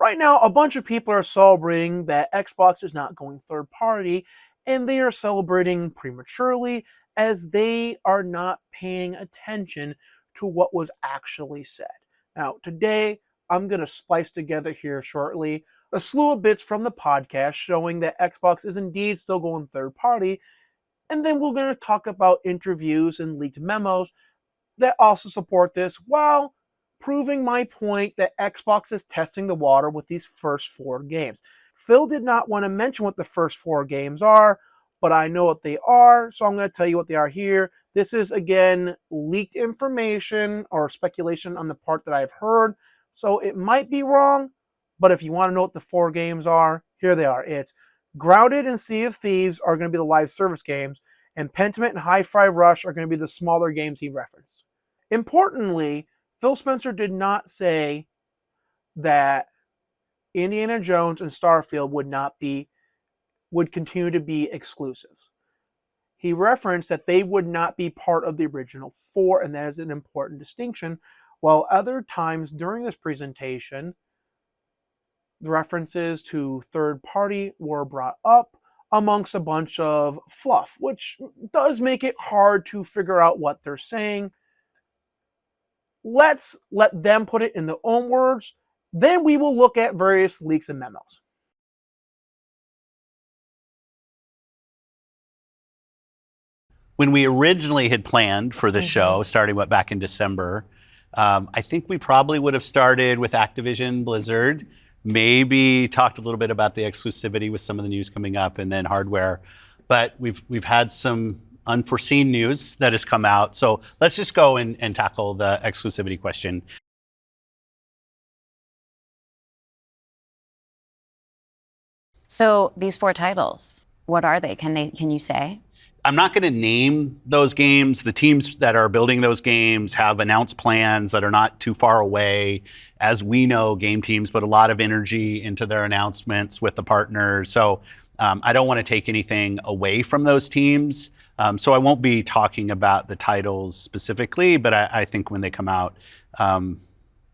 Right now, a bunch of people are celebrating that Xbox is not going third party, and they are celebrating prematurely as they are not paying attention to what was actually said. Now, today, I'm going to splice together here shortly a slew of bits from the podcast showing that Xbox is indeed still going third party, and then we're going to talk about interviews and leaked memos that also support this while proving my point that Xbox is testing the water with these first 4 games. Phil did not want to mention what the first 4 games are, but I know what they are, so I'm going to tell you what they are here. This is, again, leaked information or speculation on the part that I've heard, so it might be wrong, but if you want to know what the 4 games are, here they are. It's Grounded and Sea of Thieves are going to be the live service games, and Pentiment and Hi-Fi Rush are going to be the smaller games he referenced. Importantly, Phil Spencer did not say that Indiana Jones and Starfield would continue to be exclusive. He referenced that they would not be part of the original 4, and that is an important distinction. While other times during this presentation, the references to third party were brought up amongst a bunch of fluff, which does make it hard to figure out what they're saying. Let's let them put it in their own words. Then we will look at various leaks and memos. When we originally had planned for the show, starting back in December, I think we probably would have started with Activision Blizzard, maybe talked a little bit about the exclusivity with some of the news coming up, and then hardware. But we've had some unforeseen news that has come out. So let's just go and tackle the exclusivity question. So these 4 titles, what are they? Can you say? I'm not going to name those games. The teams that are building those games have announced plans that are not too far away. As we know, game teams put a lot of energy into their announcements with the partners. So I don't want to take anything away from those teams. So I won't be talking about the titles specifically, but I think when they come out,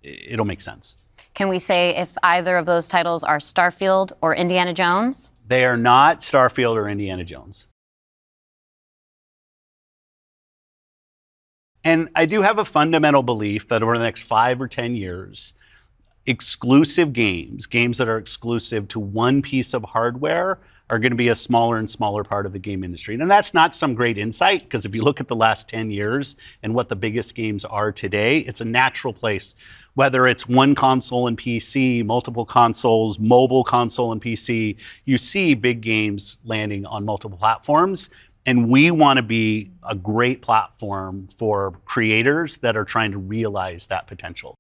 it'll make sense. Can we say if either of those titles are Starfield or Indiana Jones? They are not Starfield or Indiana Jones. And I do have a fundamental belief that over the next 5 or 10 years, exclusive games that are exclusive to one piece of hardware are going to be a smaller and smaller part of the game industry. And that's not some great insight, because if you look at the last 10 years and what the biggest games are today, it's a natural place. Whether it's one console and PC, multiple consoles, mobile console and PC, you see big games landing on multiple platforms. And we want to be a great platform for creators that are trying to realize that potential.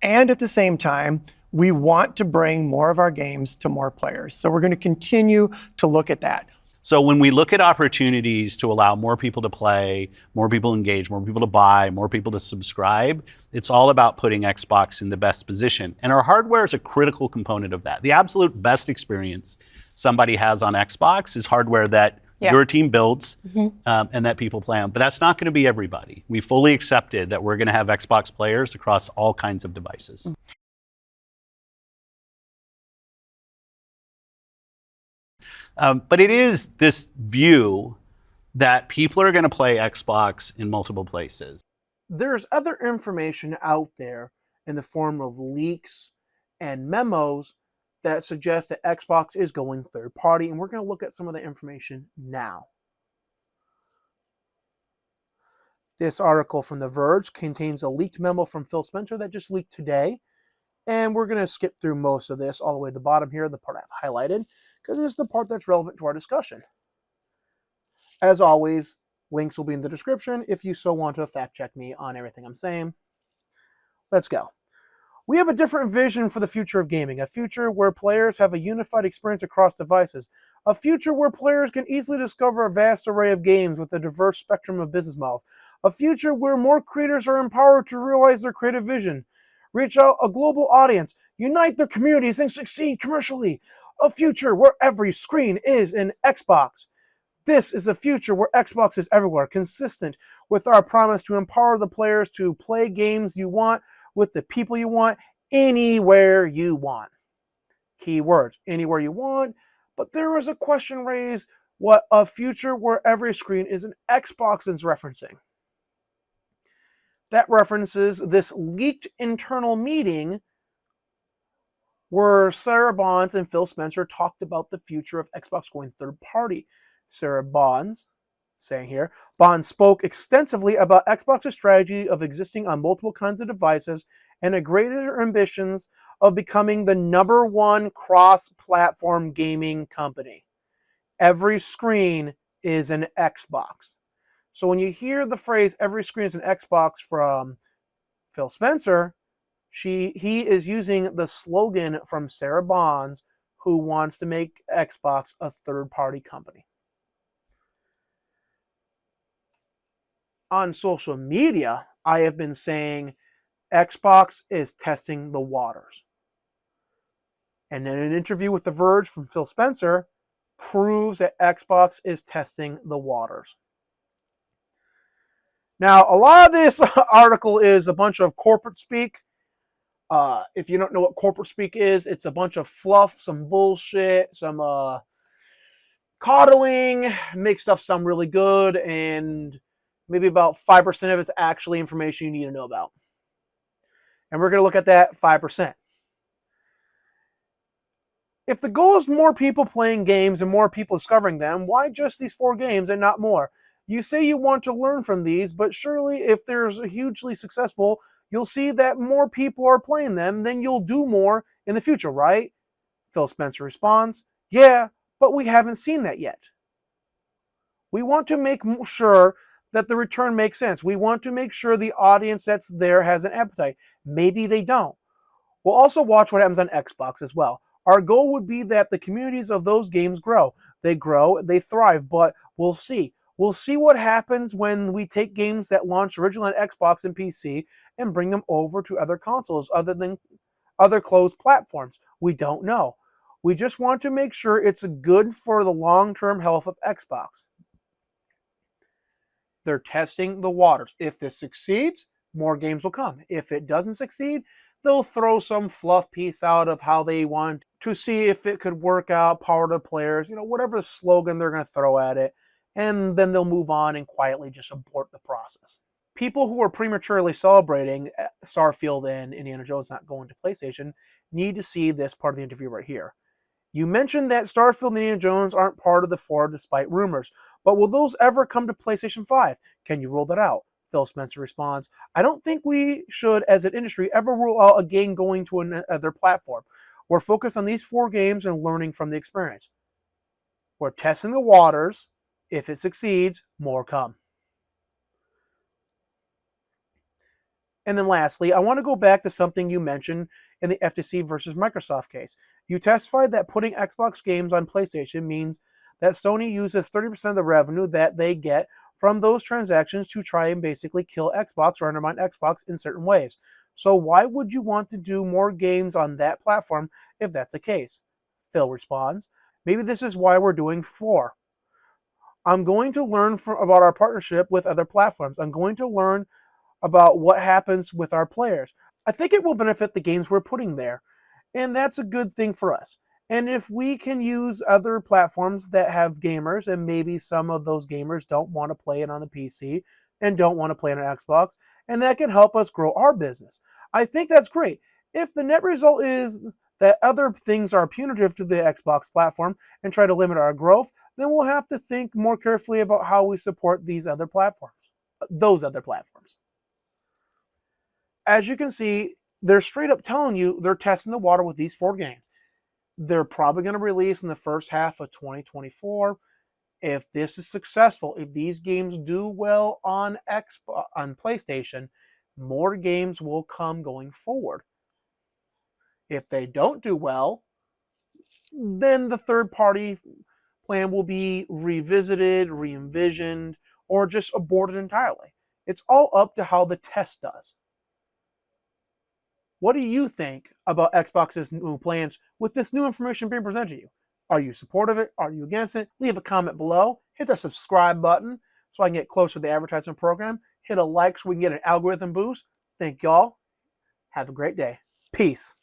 And at the same time, we want to bring more of our games to more players. So we're going to continue to look at that. So when we look at opportunities to allow more people to play, more people to engage, more people to buy, more people to subscribe, it's all about putting Xbox in the best position. And our hardware is a critical component of that. The absolute best experience somebody has on Xbox is hardware that your team builds and that people play on. But that's not going to be everybody. We fully accepted that we're going to have Xbox players across all kinds of devices. But it is this view that people are going to play Xbox in multiple places. There's other information out there in the form of leaks and memos that suggest that Xbox is going third party, and we're going to look at some of the information now. This article from The Verge contains a leaked memo from Phil Spencer that just leaked today, and we're going to skip through most of this all the way to the bottom here, the part I've highlighted, because it's the part that's relevant to our discussion. As always, links will be in the description if you so want to fact check me on everything I'm saying. Let's go. We have a different vision for the future of gaming, a future where players have a unified experience across devices, a future where players can easily discover a vast array of games with a diverse spectrum of business models, a future where more creators are empowered to realize their creative vision, reach out a global audience, unite their communities, and succeed commercially, a future where every screen is an Xbox. This is a future where Xbox is everywhere, consistent with our promise to empower the players to play games you want with the people you want, anywhere you want. Keywords, anywhere you want. But there was a question raised, what a future where every screen is an Xbox is referencing. That references this leaked internal meeting where Sarah Bonds and Phil Spencer talked about the future of Xbox going third party. Sarah Bonds, saying here, Bonds spoke extensively about Xbox's strategy of existing on multiple kinds of devices and a greater ambitions of becoming the #1 cross-platform gaming company. Every screen is an Xbox. So when you hear the phrase every screen is an Xbox from Phil Spencer, he is using the slogan from Sarah Bonds, who wants to make Xbox a third-party company. On social media, I have been saying Xbox is testing the waters. And in an interview with The Verge from Phil Spencer, proves that Xbox is testing the waters. Now, a lot of this article is a bunch of corporate speak. If you don't know what corporate speak is, it's a bunch of fluff, some bullshit, some coddling, make stuff sound really good, and maybe about 5% of it's actually information you need to know about. And we're going to look at that 5%. If the goal is more people playing games and more people discovering them, why just these 4 games and not more? You say you want to learn from these, but surely if there's a hugely successful, you'll see that more people are playing them, then you'll do more in the future, right? Phil Spencer responds, yeah, but we haven't seen that yet. We want to make sure that the return makes sense. We want to make sure the audience that's there has an appetite. Maybe they don't. We'll also watch what happens on Xbox as well. Our goal would be that the communities of those games grow. They grow, they thrive, but we'll see. We'll see what happens when we take games that launched originally on Xbox and PC and bring them over to other consoles other closed platforms. We don't know. We just want to make sure it's good for the long-term health of Xbox. They're testing the waters. If this succeeds, more games will come. If it doesn't succeed, they'll throw some fluff piece out of how they want to see if it could work out, power to players, whatever slogan they're going to throw at it, and then they'll move on and quietly just abort the process. People who are prematurely celebrating Starfield and Indiana Jones not going to PlayStation need to see this part of the interview right here. You mentioned that Starfield and Indiana Jones aren't part of the 4 despite rumors, but will those ever come to PlayStation 5? Can you rule that out? Phil Spencer responds, I don't think we should, as an industry, ever rule out a game going to another platform. We're focused on these 4 games and learning from the experience. We're testing the waters. If it succeeds, more come. And then lastly, I want to go back to something you mentioned in the FTC versus Microsoft case. You testified that putting Xbox games on PlayStation means that Sony uses 30% of the revenue that they get from those transactions to try and basically kill Xbox or undermine Xbox in certain ways. So why would you want to do more games on that platform if that's the case? Phil responds, maybe this is why we're doing 4. I'm going to learn about our partnership with other platforms. I'm going to learn about what happens with our players. I think it will benefit the games we're putting there, and that's a good thing for us. And if we can use other platforms that have gamers, and maybe some of those gamers don't want to play it on the PC and don't want to play it on Xbox, and that can help us grow our business. I think that's great. If the net result is that other things are punitive to the Xbox platform and try to limit our growth, then we'll have to think more carefully about how we support those other platforms. As you can see, they're straight up telling you they're testing the water with these 4 games. They're probably going to release in the first half of 2024. If this is successful, if these games do well on PlayStation, more games will come going forward. If they don't do well, then the third-party plan will be revisited, re-envisioned, or just aborted entirely. It's all up to how the test does. What do you think about Xbox's new plans with this new information being presented to you? Are you supportive of it? Are you against it? Leave a comment below. hit the subscribe button so I can get closer to the advertisement program. Hit a like so we can get an algorithm boost. Thank y'all. Have a great day. Peace.